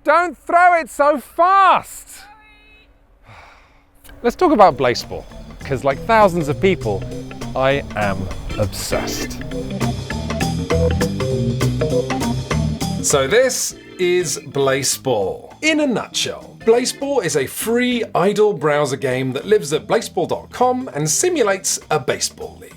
Don't throw it so fast! Let's talk about Blaseball, because like thousands of people, I am obsessed. So this is Blaseball. In a nutshell, Blaseball is a free idle browser game that lives at blaseball.com and simulates a baseball league.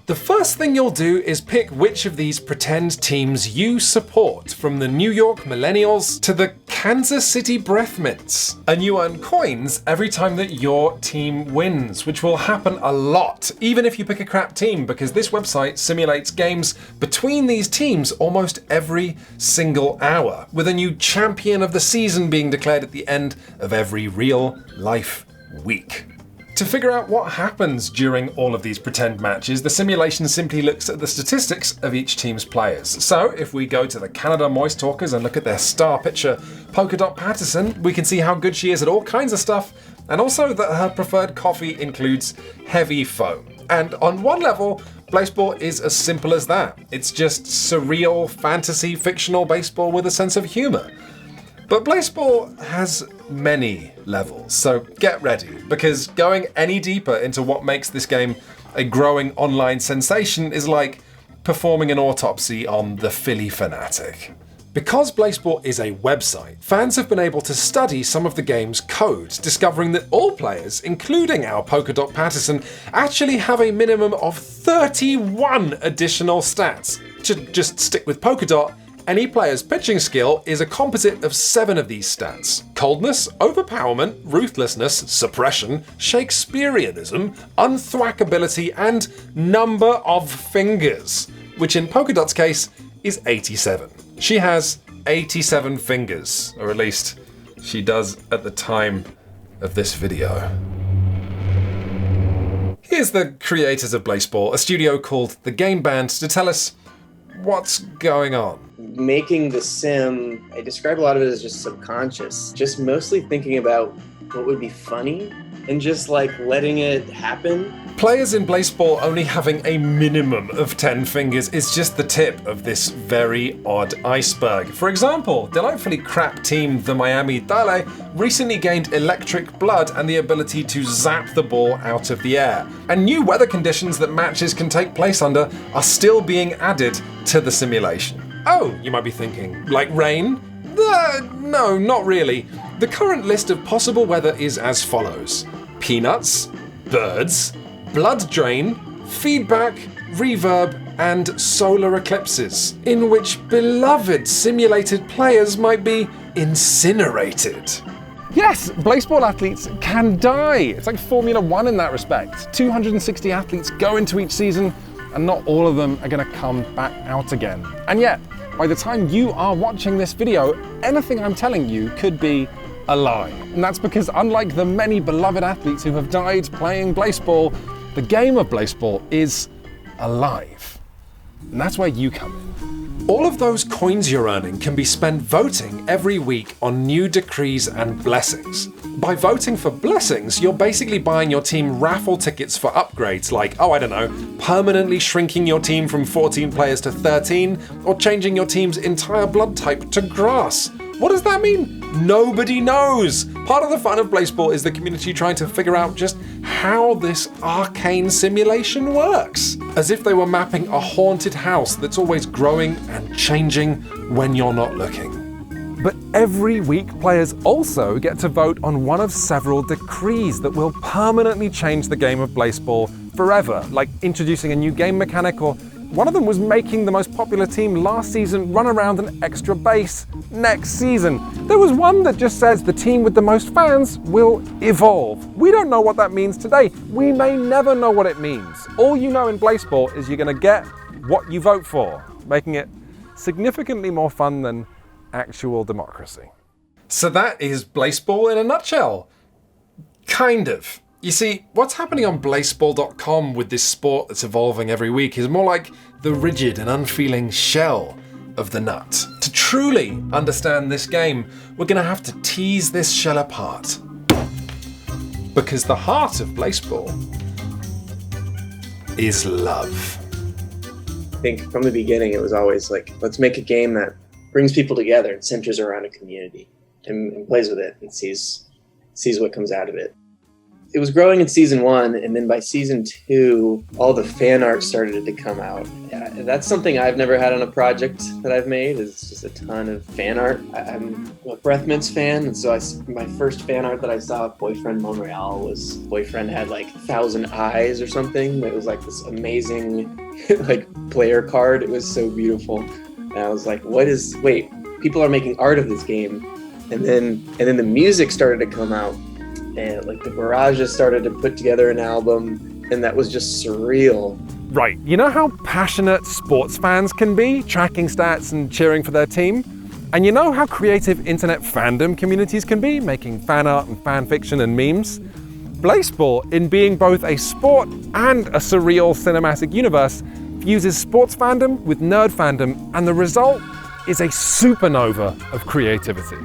The first thing you'll do is pick which of these pretend teams you support, from the New York Millennials to the Kansas City Breath Mints. And you earn coins every time that your team wins, which will happen a lot, even if you pick a crap team, because this website simulates games between these teams almost every single hour, with a new champion of the season being declared at the end of every real-life week. To figure out what happens during all of these pretend matches, the simulation simply looks at the statistics of each team's players. So if we go to the Canada Moist Talkers and look at their star pitcher, Polka Dot Patterson, we can see how good she is at all kinds of stuff, and also that her preferred coffee includes heavy foam. And on one level, Blaseball is as simple as that. It's just surreal, fantasy, fictional baseball with a sense of humor. But Blaseball has many levels, so get ready, because going any deeper into what makes this game a growing online sensation is like performing an autopsy on the Philly Fanatic. Because Blaseball is a website, fans have been able to study some of the game's code, discovering that all players, including our Polka Dot Patterson, actually have a minimum of 31 additional stats. To just stick with Polka Dot, any player's pitching skill is a composite of 7 of these stats: coldness, overpowerment, ruthlessness, suppression, Shakespeareanism, unthwackability, and number of fingers, which in Polka Dot's case is 87. She has 87 fingers, or at least she does at the time of this video. Here's the creators of Blaseball, a studio called The Game Band, to tell us what's going on. Making the sim, I describe a lot of it as just subconscious, just mostly thinking about what would be funny and just like letting it happen. Players in Blaseball only having a minimum of 10 fingers is just the tip of this very odd iceberg. For example, delightfully crap team the Miami Dale recently gained electric blood and the ability to zap the ball out of the air. And new weather conditions that matches can take place under are still being added to the simulation. Oh, you might be thinking, like rain? No, not really. The current list of possible weather is as follows: peanuts, birds, blood drain, feedback, reverb, and solar eclipses, in which beloved simulated players might be incinerated. Yes, Blaseball athletes can die. It's like Formula One in that respect. 260 athletes go into each season, and not all of them are going to come back out again. And yet, by the time you are watching this video, anything I'm telling you could be a lie. And that's because, unlike the many beloved athletes who have died playing Blaseball, the game of Blaseball is alive. And that's where you come in. All of those coins you're earning can be spent voting every week on new decrees and blessings. By voting for blessings, you're basically buying your team raffle tickets for upgrades like, permanently shrinking your team from 14 players to 13, or changing your team's entire blood type to grass. What does that mean? Nobody knows! Part of the fun of Blaseball is the community trying to figure out just how this arcane simulation works. As if they were mapping a haunted house that's always growing and changing when you're not looking. But every week, players also get to vote on one of several decrees that will permanently change the game of Blaseball forever, like introducing a new game mechanic, or one of them was making the most popular team last season run around an extra base next season. There was one that just says the team with the most fans will evolve. We don't know what that means today. We may never know what it means. All you know in Blaseball is you're going to get what you vote for, making it significantly more fun than actual democracy. So that is Blaseball in a nutshell. Kind of. You see, what's happening on Blaseball.com with this sport that's evolving every week is more like the rigid and unfeeling shell of the nut. To truly understand this game, we're going to have to tease this shell apart. Because the heart of Blaseball is love. I think from the beginning it was always like, let's make a game that brings people together and centers around a community. and plays with it and sees what comes out of it. It was growing in season 1, and then by season 2, all the fan art started to come out. That's something I've never had on a project that I've made, is just a ton of fan art. I'm a Breath Mints fan, and so my first fan art that I saw of Boyfriend Monreal was Boyfriend had like 1,000 eyes or something. It was like this amazing like player card. It was so beautiful. And I was like, wait, people are making art of this game. And then the music started to come out. And like the Barrages started to put together an album, and that was just surreal. Right, you know how passionate sports fans can be, tracking stats and cheering for their team? And you know how creative internet fandom communities can be, making fan art and fan fiction and memes? Blaseball, in being both a sport and a surreal cinematic universe, fuses sports fandom with nerd fandom, and the result is a supernova of creativity.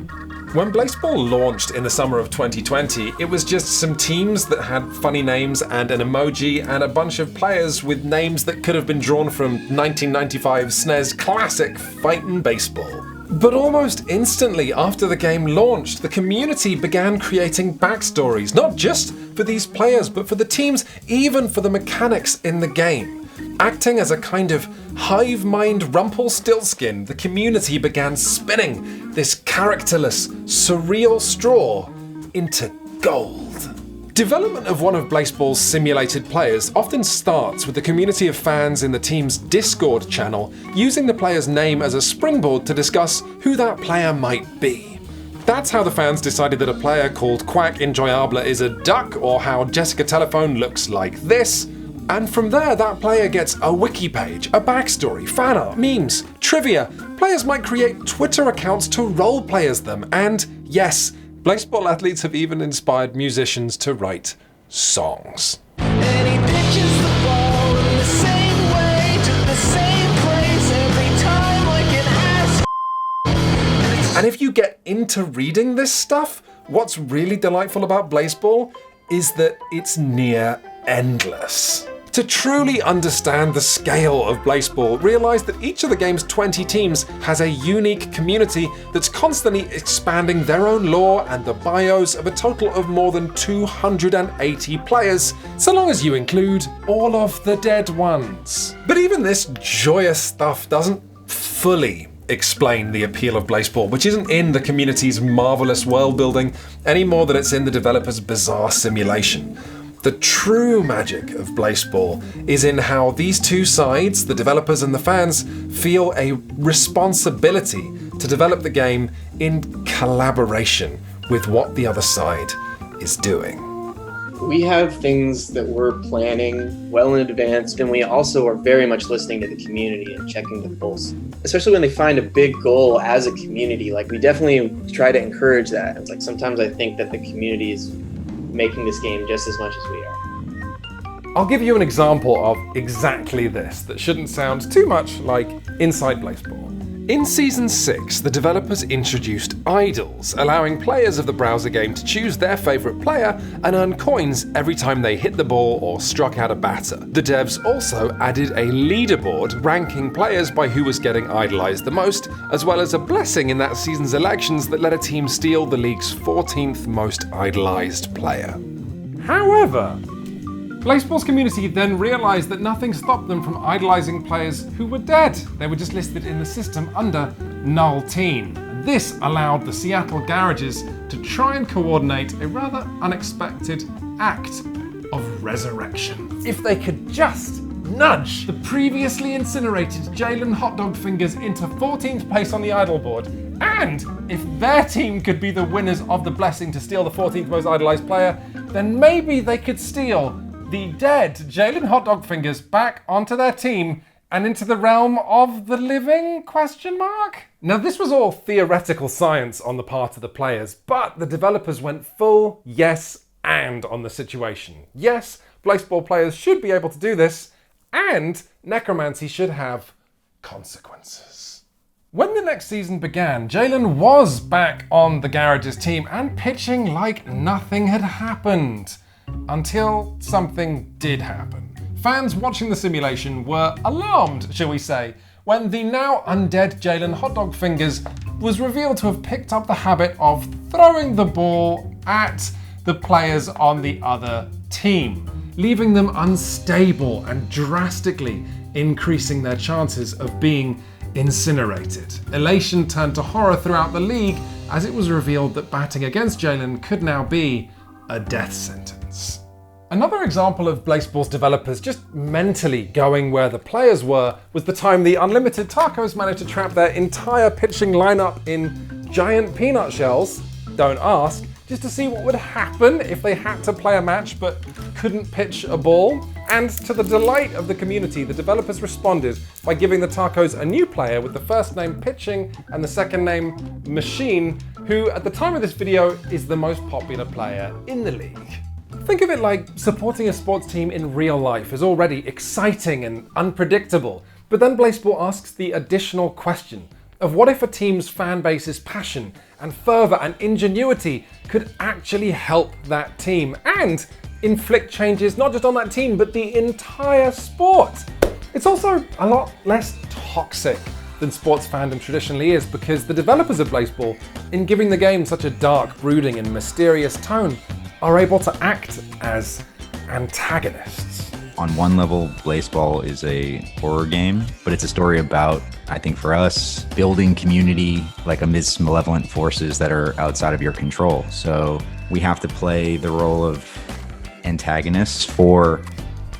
When Blaseball launched in the summer of 2020, it was just some teams that had funny names and an emoji and a bunch of players with names that could have been drawn from 1995 SNES classic Fightin' Baseball. But almost instantly after the game launched, the community began creating backstories, not just for these players, but for the teams, even for the mechanics in the game. Acting as a kind of hive mind Rumpelstiltskin, the community began spinning this characterless, surreal straw into gold. Development of one of Blaseball's simulated players often starts with the community of fans in the team's Discord channel using the player's name as a springboard to discuss who that player might be. That's how the fans decided that a player called Quack Enjoyable is a duck, or how Jessica Telephone looks like this. And from there, that player gets a wiki page, a backstory, fan art, memes, trivia. Players might create Twitter accounts to roleplay as them. And yes, Blaseball athletes have even inspired musicians to write songs. And he pitches the ball in the same way to the same place every time like an ass. And if you get into reading this stuff, what's really delightful about Blaseball is that it's near endless. To truly understand the scale of Blaseball, realize that each of the game's 20 teams has a unique community that's constantly expanding their own lore and the bios of a total of more than 280 players, so long as you include all of the dead ones. But even this joyous stuff doesn't fully explain the appeal of Blaseball, which isn't in the community's marvelous world building any more than it's in the developer's bizarre simulation. The true magic of Blaseball is in how these two sides, the developers and the fans, feel a responsibility to develop the game in collaboration with what the other side is doing. We have things that we're planning well in advance, and we also are very much listening to the community and checking the pulse. Especially when they find a big goal as a community, like we definitely try to encourage that. It's like sometimes I think that the community is making this game just as much as we are. I'll give you an example of exactly this that shouldn't sound too much like Inside Blaseball. In Season 6, the developers introduced idols, allowing players of the browser game to choose their favourite player and earn coins every time they hit the ball or struck out a batter. The devs also added a leaderboard ranking players by who was getting idolised the most, as well as a blessing in that season's elections that let a team steal the league's 14th most idolised player. However, Blaseball's community then realised that nothing stopped them from idolising players who were dead. They were just listed in the system under Null Team. This allowed the Seattle Garages to try and coordinate a rather unexpected act of resurrection. If they could just nudge the previously incinerated Jalen Hotdog Fingers into 14th place on the idol board, and if their team could be the winners of the blessing to steal the 14th most idolised player, then maybe they could steal the dead Jalen Hotdog Fingers back onto their team and into the realm of the living, ? Now this was all theoretical science on the part of the players, but the developers went full yes and on the situation. Yes, Blaseball players should be able to do this, and necromancy should have consequences. When the next season began, Jalen was back on the Garages team and pitching like nothing had happened. Until something did happen. Fans watching the simulation were alarmed, shall we say, when the now undead Jalen Hotdog Fingers was revealed to have picked up the habit of throwing the ball at the players on the other team, leaving them unstable and drastically increasing their chances of being incinerated. Elation turned to horror throughout the league as it was revealed that batting against Jalen could now be a death sentence. Another example of Blaseball's developers just mentally going where the players were was the time the Unlimited Tacos managed to trap their entire pitching lineup in giant peanut shells, don't ask, just to see what would happen if they had to play a match but couldn't pitch a ball. And to the delight of the community, the developers responded by giving the Tacos a new player with the first name Pitching and the second name Machine, who at the time of this video is the most popular player in the league. Think of it like supporting a sports team in real life is already exciting and unpredictable, but then Blaseball asks the additional question of what if a team's fan base's passion and fervour and ingenuity could actually help that team and inflict changes not just on that team but the entire sport. It's also a lot less toxic than sports fandom traditionally is, because the developers of Blaseball, in giving the game such a dark, brooding and mysterious tone, are able to act as antagonists. On one level, Blaseball is a horror game, but it's a story about, I think for us, building community like amidst malevolent forces that are outside of your control. So we have to play the role of antagonists for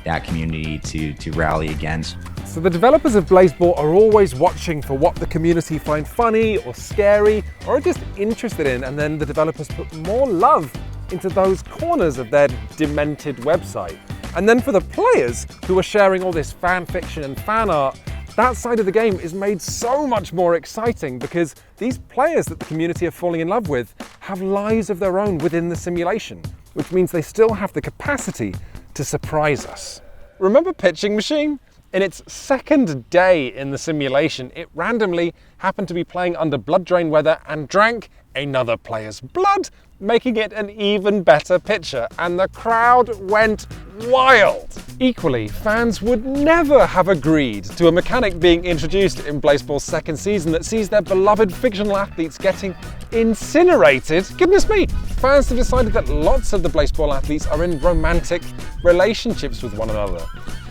that community to rally against. So the developers of Blaseball are always watching for what the community find funny or scary or are just interested in, and then the developers put more love into those corners of their demented website. And then for the players who are sharing all this fan fiction and fan art, that side of the game is made so much more exciting because these players that the community are falling in love with have lives of their own within the simulation, which means they still have the capacity to surprise us. Remember Pitching Machine? In its second day in the simulation, it randomly happened to be playing under blood drain weather and drank another player's blood, making it an even better pitcher, and the crowd went wild. Equally, fans would never have agreed to a mechanic being introduced in Blaseball's second season that sees their beloved fictional athletes getting incinerated. Goodness me! Fans have decided that lots of the Blaseball athletes are in romantic relationships with one another.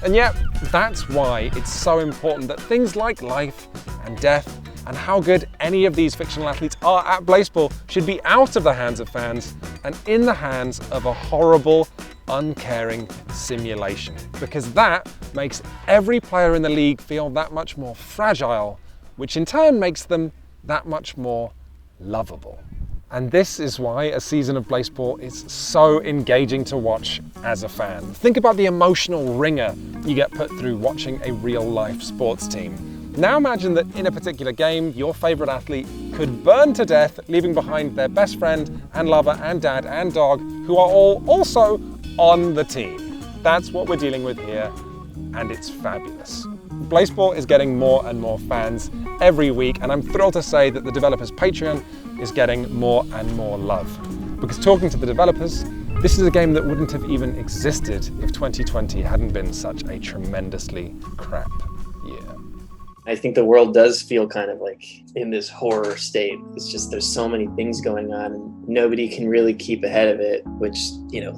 And yet, that's why it's so important that things like life and death and how good any of these fictional athletes are at Blaseball should be out of the hands of fans and in the hands of a horrible, uncaring simulation. Because that makes every player in the league feel that much more fragile, which in turn makes them that much more lovable. And this is why a season of Blaseball is so engaging to watch as a fan. Think about the emotional ringer you get put through watching a real-life sports team. Now imagine that in a particular game, your favorite athlete could burn to death, leaving behind their best friend and lover and dad and dog, who are all also on the team. That's what we're dealing with here, and it's fabulous. Blaseball is getting more and more fans every week, and I'm thrilled to say that the developers' Patreon is getting more and more love. Because talking to the developers, this is a game that wouldn't have even existed if 2020 hadn't been such a tremendously crap year. I think the world does feel kind of like in this horror state. It's just there's so many things going on and nobody can really keep ahead of it, which,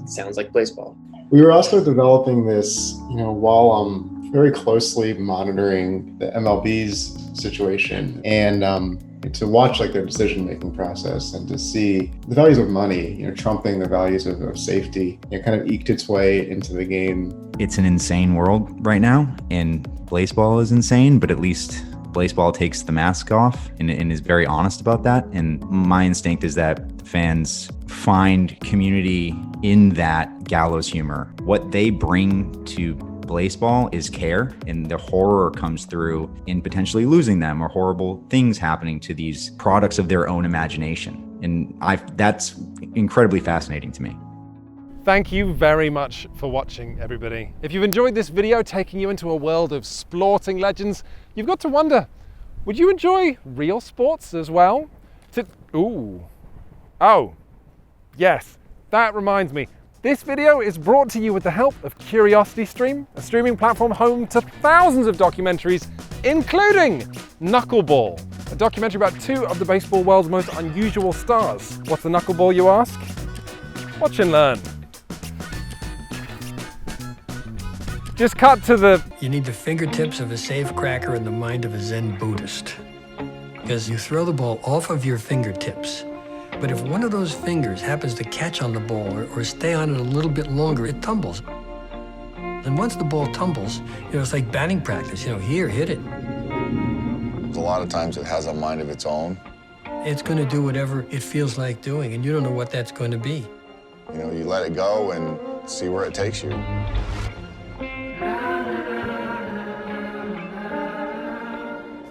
sounds like Blaseball. We were also developing this, while very closely monitoring the MLB's situation and to watch their decision-making process and to see the values of money, trumping the values of safety, kind of eked its way into the game. It's an insane world right now, and Blaseball is insane, but at least Blaseball takes the mask off and is very honest about that. And my instinct is that fans find community in that gallows humor. What they bring to Blaseball is care, and the horror comes through in potentially losing them or horrible things happening to these products of their own imagination. And that's incredibly fascinating to me. Thank you very much for watching, everybody. If you've enjoyed this video taking you into a world of sporting legends, you've got to wonder, would you enjoy real sports as well? Oh, yes, that reminds me. This video is brought to you with the help of CuriosityStream, a streaming platform home to thousands of documentaries, including Knuckleball, a documentary about two of the baseball world's most unusual stars. What's the Knuckleball, you ask? Watch and learn. Just cut to the... You need the fingertips of a safecracker and the mind of a Zen Buddhist. Because you throw the ball off of your fingertips, but if one of those fingers happens to catch on the ball or stay on it a little bit longer, it tumbles. And once the ball tumbles, it's like batting practice. Here, hit it. A lot of times it has a mind of its own. It's going to do whatever it feels like doing, and you don't know what that's going to be. You let it go and see where it takes you.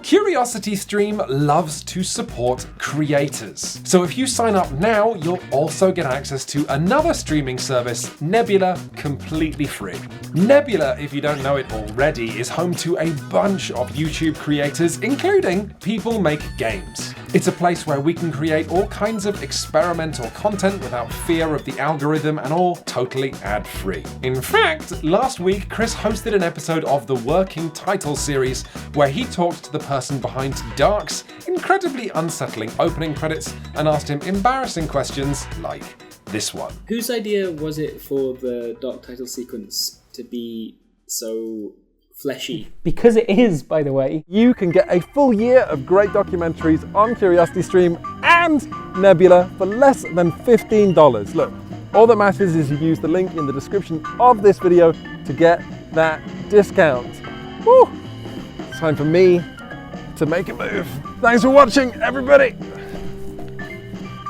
CuriosityStream loves to support creators. So if you sign up now, you'll also get access to another streaming service, Nebula, completely free. Nebula, if you don't know it already, is home to a bunch of YouTube creators, including People Make Games. It's a place where we can create all kinds of experimental content without fear of the algorithm and all totally ad-free. In fact, last week, Chris hosted an episode of the Working Title series where he talked to the person behind Dark's incredibly unsettling opening credits and asked him embarrassing questions like this one. Whose idea was it for the Dark title sequence to be so fleshy? Because it is, by the way. You can get a full year of great documentaries on CuriosityStream and Nebula for less than $15. Look, all that matters is you use the link in the description of this video to get that discount. Woo! It's time for me to make a move. Thanks for watching, everybody.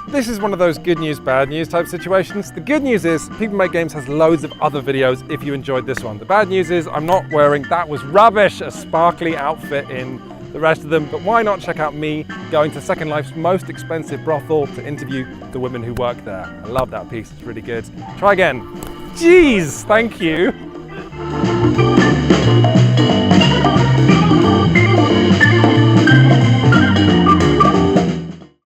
This is one of those good news, bad news type situations. The good news is People Make Games has loads of other videos if you enjoyed this one. The bad news is I'm not wearing, that was rubbish, a sparkly outfit in the rest of them, but why not check out me going to Second Life's most expensive brothel to interview the women who work there. I love that piece, it's really good. Try again. Jeez, thank you.